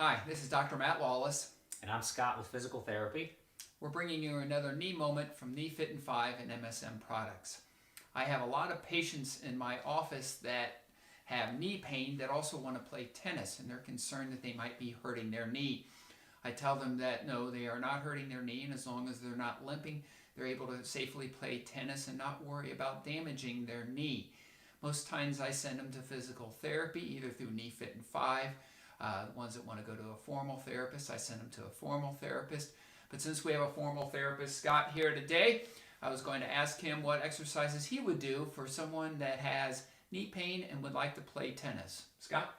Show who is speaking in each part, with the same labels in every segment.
Speaker 1: Hi, this is Dr. Matt Lawless.
Speaker 2: And I'm Scott with Physical Therapy.
Speaker 1: We're bringing you another knee moment from Knee Fit in 5 and MSM products. I have a lot of patients in my office that have knee pain that also want to play tennis, and they're concerned that they might be hurting their knee. I tell them that no, they are not hurting their knee, and as long as they're not limping, they're able to safely play tennis and not worry about damaging their knee. Most times I send them to physical therapy, either through Knee Fit in 5. The ones that want to go to a formal therapist, I send them to a formal therapist. But since we have a formal therapist, Scott, here today, I was going to ask him what exercises he would do for someone that has knee pain and would like to play tennis. Scott?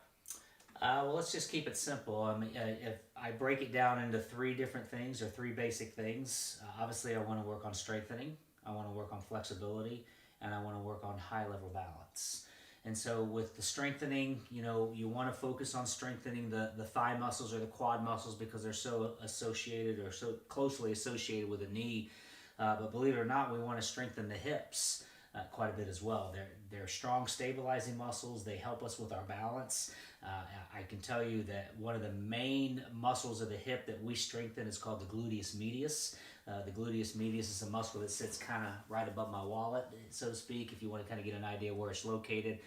Speaker 2: Well, let's just keep it simple. If I break it down into three different things or three basic things, obviously I want to work on strengthening, I want to work on flexibility, and I want to work on high-level balance. And so with the strengthening, you want to focus on strengthening the thigh muscles or the quad muscles because they're so associated or so closely associated with the knee. But believe it or not, we want to strengthen the hips quite a bit as well. They're strong stabilizing muscles. They help us with our balance. I can tell you that one of the main muscles of the hip that we strengthen is called the gluteus medius. The gluteus medius is a muscle that sits kind of right above my wallet, so to speak, if you want to kind of get an idea where it's located.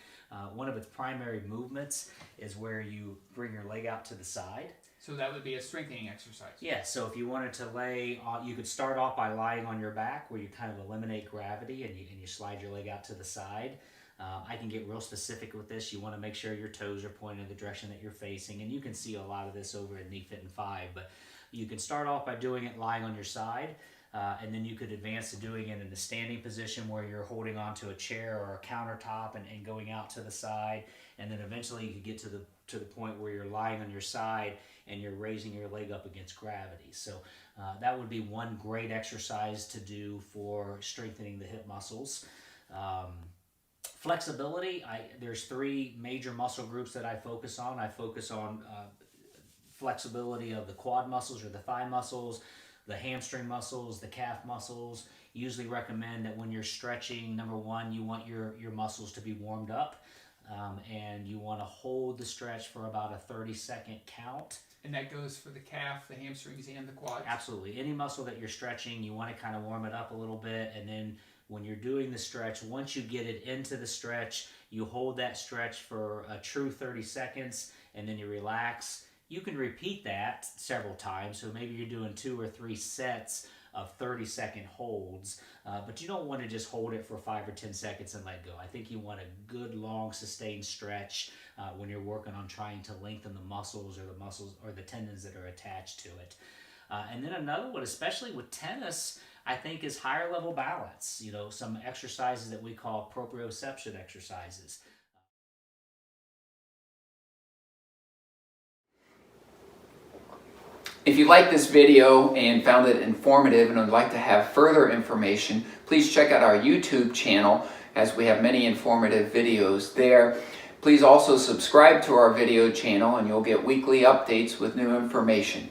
Speaker 2: One of its primary movements is where you bring your leg out to the side.
Speaker 1: So that would be a strengthening exercise.
Speaker 2: Yeah, so if you wanted to lay on, you could start off by lying on your back where you kind of eliminate gravity and you slide your leg out to the side. I can get real specific with this. You want to make sure your toes are pointing in the direction that you're facing, and you can see a lot of this over in Knee Fit in 5, but you can start off by doing it lying on your side, and then you could advance to doing it in a standing position where you're holding onto a chair or a countertop and going out to the side, and then eventually you could get to the point where you're lying on your side and you're raising your leg up against gravity. So that would be one great exercise to do for strengthening the hip muscles. Flexibility, there's three major muscle groups that I focus on. I focus on flexibility of the quad muscles or the thigh muscles, the hamstring muscles, the calf muscles. Usually recommend that when you're stretching, number one, you want your muscles to be warmed up, and you want to hold the stretch for about a 30-second count.
Speaker 1: And that goes for the calf, the hamstrings, and the quads? Absolutely.
Speaker 2: Any muscle that you're stretching, you want to kind of warm it up a little bit, and then when you're doing the stretch, once you get it into the stretch, you hold that stretch for a true 30 seconds, and then you relax. You can repeat that several times, so maybe you're doing 2 or 3 sets of 30-second holds, but you don't want to just hold it for 5 or 10 seconds and let go. I think you want a good, long, sustained stretch when you're working on trying to lengthen the muscles or the tendons that are attached to it. And then another one, especially with tennis, I think is higher level balance. Some exercises that we call proprioception exercises.
Speaker 1: If you liked this video and found it informative and would like to have further information, please check out our YouTube channel as we have many informative videos there. Please also subscribe to our video channel and you'll get weekly updates with new information.